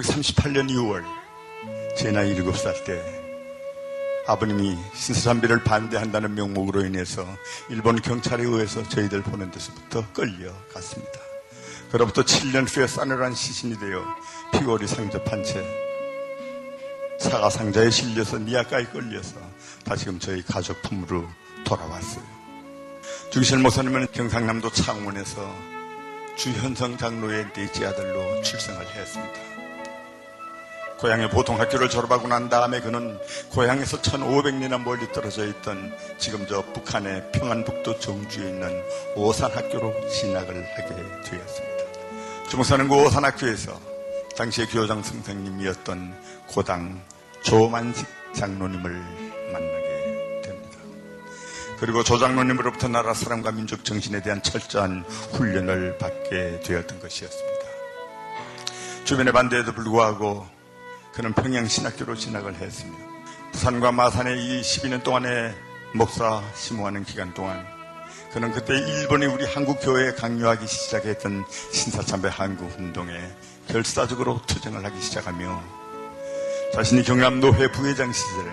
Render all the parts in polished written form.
1938년 2월 제 나이 7살 때 아버님이 신사참배를 반대한다는 명목으로 인해서 일본 경찰에 의해서 저희들 보낸 데서부터 끌려갔습니다. 그로부터 7년 후에 싸늘한 시신이 되어 피골이 상접한 채 사가 상자에 실려서 니아까지 끌려서 다시금 저희 가족 품으로 돌아왔어요. 주기실 목사님은 경상남도 창원에서 주현성 장로의 넷째 아들로 출생을 했습니다. 고향의 보통학교를 졸업하고 난 다음에 그는 고향에서 1500리나 멀리 떨어져 있던 지금 저 북한의 평안북도 정주에 있는 오산학교로 진학을 하게 되었습니다. 주목사는 그 오산학교에서 당시의 교장 선생님이었던 고당 조만식 장로님을 만나게 됩니다. 그리고 조 장로님으로부터 나라 사랑과 민족 정신에 대한 철저한 훈련을 받게 되었던 것이었습니다. 주변의 반대에도 불구하고 그는 평양신학교로 진학을 했습니다. 부산과 마산에 이 12년 동안의 목사 심호하는 기간 동안 그는 그때 일본이 우리 한국교회에 강요하기 시작했던 신사참배 한국운동에 결사적으로 투쟁을 하기 시작하며 자신이 경남노회 부회장 시절에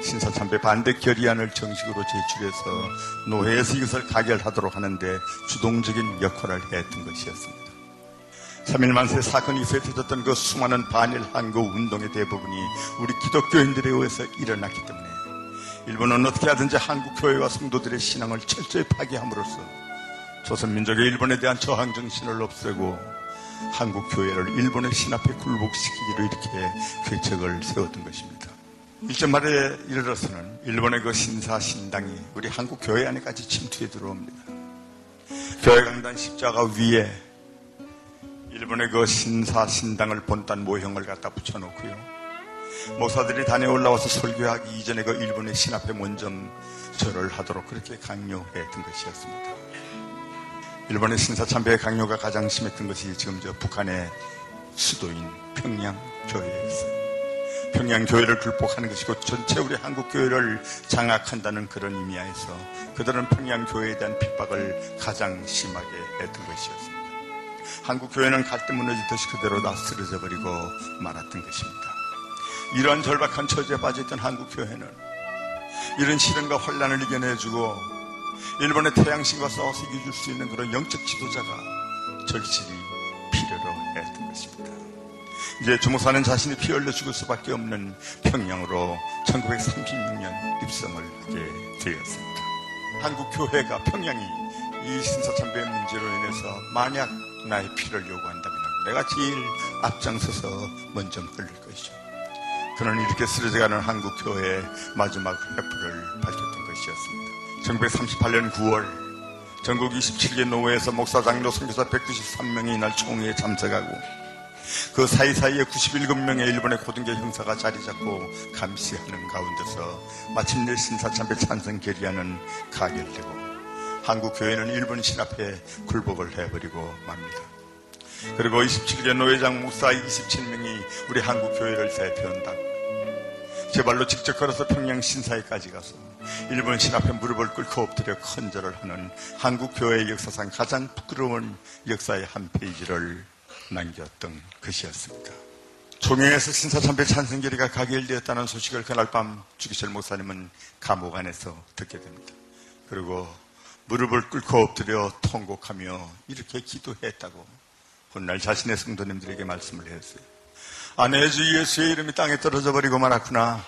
신사참배 반대 결의안을 정식으로 제출해서 노회에서 이것을 가결하도록 하는데 주동적인 역할을 했던 것이었습니다. 3.1 만세 사건이 터졌던 그 수많은 반일 한국 운동의 대부분이 우리 기독교인들에 의해서 일어났기 때문에 일본은 어떻게 하든지 한국교회와 성도들의 신앙을 철저히 파괴함으로써 조선민족의 일본에 대한 저항 정신을 없애고 한국교회를 일본의 신 앞에 굴복시키기로 이렇게 계책을 세웠던 것입니다. 일전 말에 이르러서는 일본의 그 신사신당이 우리 한국교회 안에까지 침투해 들어옵니다. 교회강단 십자가 위에 일본의 그 신사신당을 본딴 모형을 갖다 붙여놓고요. 목사들이 단에 올라와서 설교하기 이전에 그 일본의 신 앞에 먼저 절을 하도록 그렇게 강요했던 것이었습니다. 일본의 신사참배의 강요가 가장 심했던 것이 지금 저 북한의 수도인 평양교회였어요. 평양교회를 굴복하는 것이고 전체 우리 한국교회를 장악한다는 그런 의미하에서 그들은 평양교회에 대한 핍박을 가장 심하게 했던 것이었습니다. 한국교회는 갈대 무너지듯이 그대로 다 쓰러져 버리고 말았던 것입니다. 이러한 절박한 처지에 빠져있던 한국교회는 이런 시련과 혼란을 이겨내주고 일본의 태양신과 싸워서 이겨줄 수 있는 그런 영적 지도자가 절실히 필요로 했던 것입니다. 이제 주목사는 자신이 피 흘려 죽을 수밖에 없는 평양으로 1936년 입성을 하게 되었습니다. 한국교회가 평양이 이 신사참배 문제로 인해서 만약 나의 피를 요구한다면 내가 제일 앞장서서 먼저 흘릴 것이죠. 그는 이렇게 쓰러져가는 한국교회의 마지막 회포를 밝혔던 것이었습니다. 1938년 9월 전국 27개 노회에서 목사, 장로, 선교사 193명이 이날 총회에 참석하고 그 사이사이에 97명의 일본의 고등교 형사가 자리 잡고 감시하는 가운데서 마침내 신사참배 찬성 결의안은 가결되고 한국교회는 일본 신 앞에 굴복을 해버리고 맙니다. 그리고 27개 노회장 목사 27명이 우리 한국교회를 대표한다고 제 발로 직접 걸어서 평양 신사에까지 가서 일본 신 앞에 무릎을 꿇고 엎드려 큰절을 하는 한국교회의 역사상 가장 부끄러운 역사의 한 페이지를 남겼던 것이었습니다. 총회에서 신사참배 찬성 결의가 가결되었다는 소식을 그날 밤 주기철 목사님은 감옥 안에서 듣게 됩니다. 그리고 무릎을 꿇고 엎드려 통곡하며 이렇게 기도했다고 훗날 자신의 성도님들에게 말씀을 했어요. 내 주 예수의 이름이 땅에 떨어져 버리고 말았구나.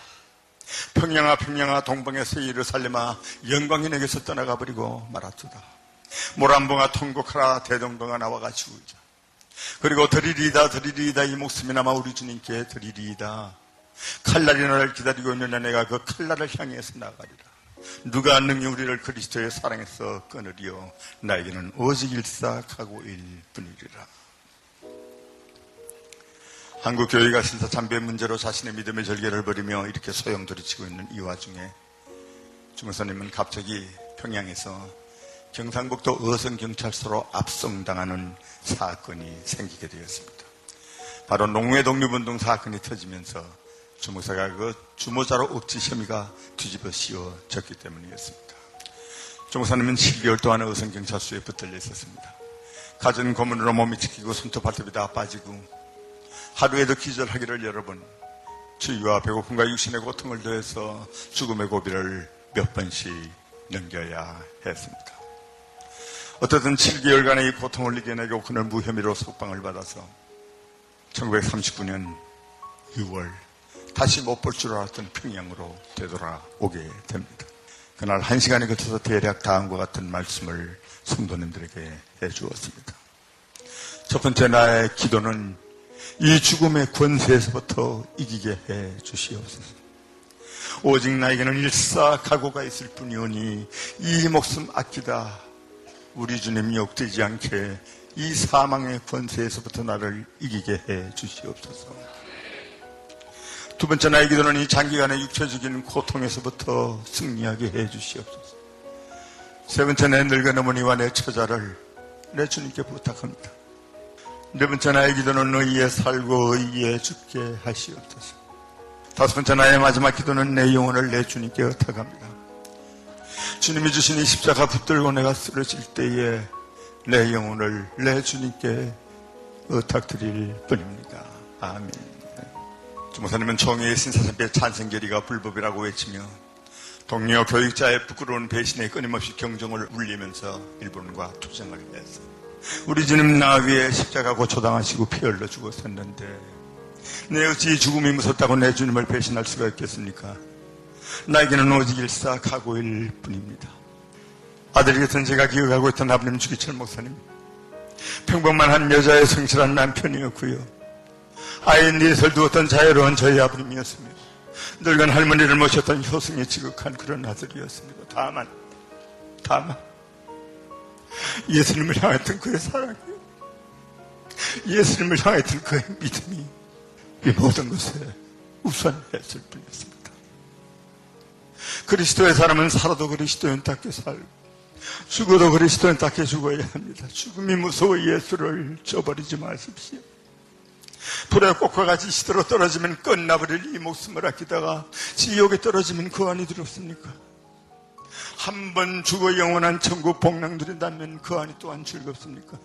평양아 평양아 동방에서 예루살렘아 영광이 내게서 떠나가 버리고 말았도다. 모란봉아 통곡하라 대동강아 나와가 죽으자. 그리고 드리리이다 이 목숨이나마 우리 주님께 드리리이다. 칼날이 나를 기다리고 있느냐 내가 그 칼날을 향해서 나가리라. 누가 능히 우리를 그리스도의 사랑에서 끊으리요 나에게는 오직 일사각오일 뿐이리라. 한국교회가 신사참배 문제로 자신의 믿음의 절개를 벌이며 이렇게 소용돌이치고 있는 이 와중에 주목사님은 갑자기 평양에서 경상북도 어선경찰서로 압송당하는 사건이 생기게 되었습니다. 바로 농해 독립운동 사건이 터지면서 주목사가 그 주모자로 억지 혐의가 뒤집어 씌워졌기 때문이었습니다. 주목사님은 7개월 동안 어선경찰서에 붙들려 있었습니다. 갖은 고문으로 몸이 지키고 손톱 발톱이 다 빠지고 하루에도 기절하기를 여러 번, 추위와 배고픔과 육신의 고통을 더해서 죽음의 고비를 몇 번씩 넘겨야 했습니다. 어떻든 7개월간의 이 고통을 이겨내고 그는 무혐의로 석방을 받아서 1939년 6월 다시 못 볼 줄 알았던 평양으로 되돌아오게 됩니다. 그날 1시간에 걸쳐서 대략 다음과 같은 말씀을 성도님들에게 해주었습니다. 첫 번째, 나의 기도는 이 죽음의 권세에서부터 이기게 해 주시옵소서. 오직 나에게는 일사각오가 있을 뿐이오니 이 목숨 아끼다 우리 주님이 욕되지 않게 이 사망의 권세에서부터 나를 이기게 해 주시옵소서. 두 번째, 나의 기도는 이 장기간의 육체적인 고통에서부터 승리하게 해 주시옵소서. 세 번째, 내 늙은 어머니와 내 처자를 내 주님께 부탁합니다. 네 번째, 나의 기도는 의에 살고 의에 죽게 하시옵소서. 다섯 번째, 나의 마지막 기도는 내 영혼을 내 주님께 의탁합니다. 주님이 주신 이 십자가 붙들고 내가 쓰러질 때에 내 영혼을 내 주님께 의탁드릴 뿐입니다. 아멘. 주목사님은 총회의 신사선배 찬성결의가 불법이라고 외치며 동료 교육자의 부끄러운 배신에 끊임없이 경종을 울리면서 일본과 투쟁을 했어. 우리 주님 나 위에 십자가 고초당하시고 피 흘러 죽었었는데 내 어찌 죽음이 무섭다고 내 주님을 배신할 수가 있겠습니까? 나에게는 오직 일사각오일 뿐입니다. 아들이었던 제가 기억하고 있던 아버님 주기철 목사님, 평범한 여자의 성실한 남편이었고요, 아이 넷을 두었던 자유로운 저희 아버님이었으며 늙은 할머니를 모셨던 효성이 지극한 그런 아들이었습니다. 다만 예수님을 향했던 그의 사랑이요, 예수님을 향했던 그의 믿음이 이 모든 것에 우선했을 뿐이었습니다. 그리스도의 사람은 살아도 그리스도인답게 살고 죽어도 그리스도인답게 죽어야 합니다. 죽음이 무서워 예수를 저버리지 마십시오. 불의 꽃과 같이 시들어 떨어지면 끝나버릴 이 목숨을 아끼다가 지옥에 떨어지면 그 안이 두렵습니까? 한 번 죽어 영원한 천국 복랑 누린다면 그 안이 또한 즐겁습니까?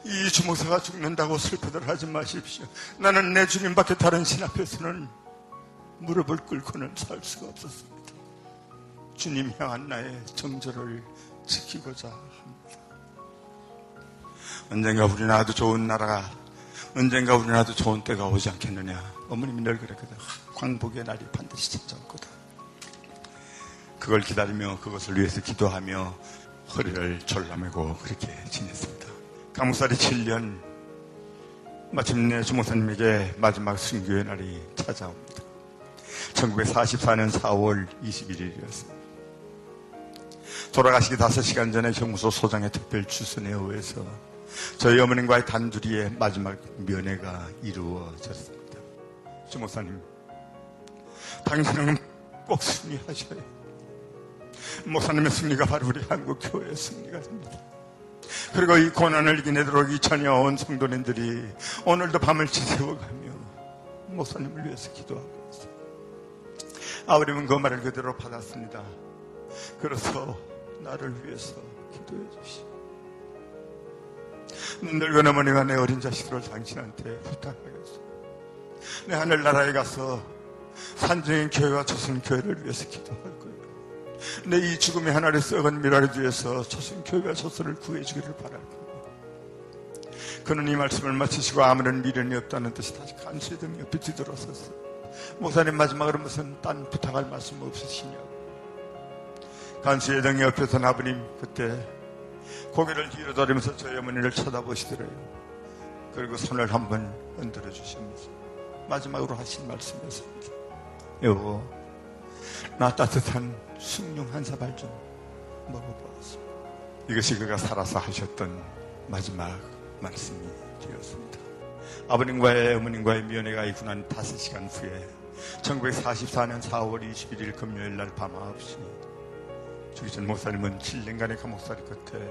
이 주목사가 죽는다고 슬퍼들 하지 마십시오. 나는 내 주님밖에 다른 신 앞에서는 무릎을 꿇고는 살 수가 없었습니다. 주님 향한 나의 정절을 지키고자 합니다. 언젠가 우리는 아주 좋은 나라가, 언젠가 우리는 아주 좋은 때가 오지 않겠느냐. 어머님이 늘 그랬거든. 광복의 날이 반드시 찾아올 거다. 그걸 기다리며 그것을 위해서 기도하며 허리를 졸라매고 그렇게 지냈습니다. 감옥살이 7년, 마침내 주목사님에게 마지막 순교의 날이 찾아옵니다. 1944년 4월 21일이었습니다. 돌아가시기 5시간 전에 형무소 소장의 특별 추선에 의해서 저희 어머님과의 단둘이의 마지막 면회가 이루어졌습니다. 주목사님, 당신은 꼭 승리하셔야 해요. 목사님의 승리가 바로 우리 한국교회의 승리가 됩니다. 그리고 이 고난을 이겨내도록 이 전혀온 성도님들이 오늘도 밤을 지새워가며 목사님을 위해서 기도하고 있어요. 아버님은 그 말을 그대로 받았습니다. 그래서 나를 위해서 기도해 주시오. 늙은 어머니가 내 어린 자식들을 당신한테 부탁하겠소. 내 하늘나라에 가서 산정인 교회와 조선교회를 위해서 기도할 거예요. 내 이 죽음의 하늘에 썩은 미라를 위해서 조선교회와 조선을 구해주기를 바랄 거예요. 그는 이 말씀을 마치시고 아무런 미련이 없다는 듯이 다시 간수의 등 옆에 뒤돌아섰어요. 목사님, 마지막으로 무슨 딴 부탁할 말씀 없으시냐고. 간수의 등 옆에서 아버님 그때 고개를 뒤로 돌리면서 저희 어머니를 쳐다보시더래요. 그리고 손을 한번 흔들어 주시면서 마지막으로 하신 말씀이었습니다. 여보, 나 따뜻한 숭늉 한 사발 좀 먹어보았어. 이것이 그가 살아서 하셨던 마지막 말씀이 되었습니다. 아버님과의 어머님과의 면회가 있고 난 5시간 후에 1944년 4월 21일 금요일 날 밤 9시 주기철 목사님은 7년간의 감옥살이 끝에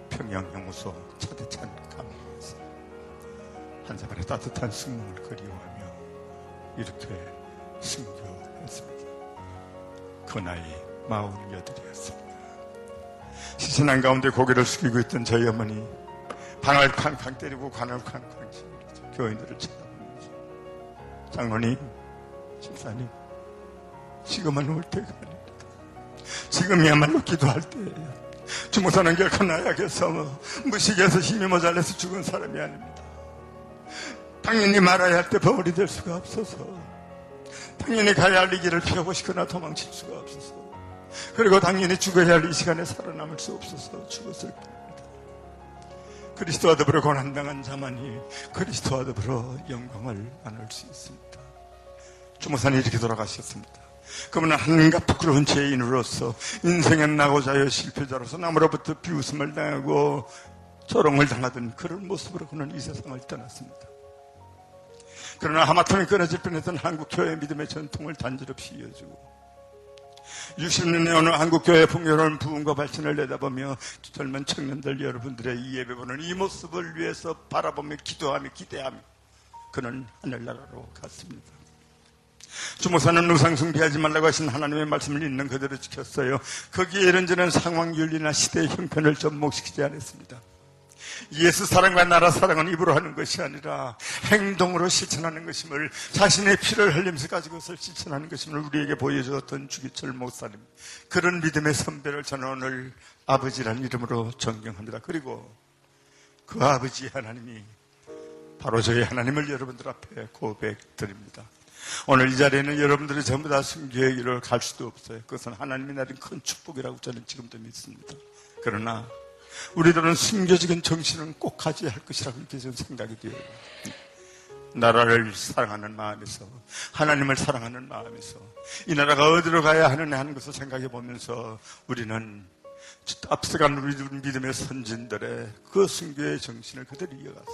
평양 형무소 차디찬 감옥에서 한 사발의 따뜻한 숭늉을 그리워하며 이렇게 순교했습니다. 그 나이 48이었습니다. 시신 한가운데 고개를 숙이고 있던 저희 어머니 방을 쾅쾅 때리고 관을 쾅쾅 치면서 교인들을 쳐다보면서 장로님, 집사님, 지금은 올 때가 아닙니다. 지금이야말로 기도할 때예요. 주무사는 결코 나약해서 무식해서 힘이 모자라서 죽은 사람이 아닙니다. 당연히 말아야 할 때 버물이 될 수가 없어서, 당연히 가야 할 이 길을 피하고 싶거나 도망칠 수가 없어서, 그리고 당연히 죽어야 할 이 시간에 살아남을 수 없어서 죽었을 뿐입니다. 그리스도와 더불어 고난당한 자만이 그리스도와 더불어 영광을 나눌 수 있습니다. 주무사는 이렇게 돌아가셨습니다. 그분은 하나님과 부끄러운 죄인으로서, 인생의 낙오자여 실패자로서 남으로부터 비웃음을 당하고 조롱을 당하던 그런 모습으로 그는 이 세상을 떠났습니다. 그러나 하마터면 끊어질 뻔했던 한국교회의 믿음의 전통을 단절없이 이어주고, 60년의 어느 한국교회의 풍요로운 부흥과 발전을 내다보며 젊은 청년들 여러분들의 이 예배보는 이 모습을 위해서 바라보며 기도하며 기대하며 그는 하늘나라로 갔습니다. 주목사는 우상 숭배하지 말라고 하신 하나님의 말씀을 있는 그대로 지켰어요. 거기에 이런저런 상황윤리나 시대의 형편을 접목시키지 않았습니다. 예수 사랑과 나라 사랑은 입으로 하는 것이 아니라 행동으로 실천하는 것임을, 자신의 피를 흘리면서 가지고 그것을 실천하는 것임을 우리에게 보여주었던 주기철 목사님, 그런 믿음의 선배를 저는 오늘 아버지라는 이름으로 존경합니다. 그리고 그 아버지 하나님이 바로 저희 하나님을 여러분들 앞에 고백드립니다. 오늘 이 자리에는 여러분들이 전부 다 순교의 길을 갈 수도 없어요. 그것은 하나님이 내린 큰 축복이라고 저는 지금도 믿습니다. 그러나 우리들은 순교적인 정신은 꼭 가져야 할 것이라고 이렇게 저는 생각이 돼요. 나라를 사랑하는 마음에서, 하나님을 사랑하는 마음에서, 이 나라가 어디로 가야 하느냐 하는 것을 생각해 보면서 우리는 앞서간 우리 믿음의 선진들의 그 순교의 정신을 그대로 이어가서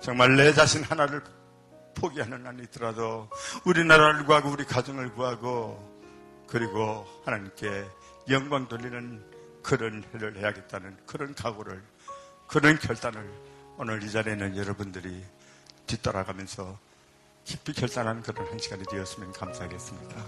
정말 내 자신 하나를 포기하는 한이 있더라도 우리나라를 구하고 우리 가정을 구하고 그리고 하나님께 영광 돌리는 그런 일을 해야겠다는 그런 각오를, 그런 결단을 오늘 이 자리에는 여러분들이 뒤따라가면서 깊이 결단하는 그런 한 시간이 되었으면 감사하겠습니다.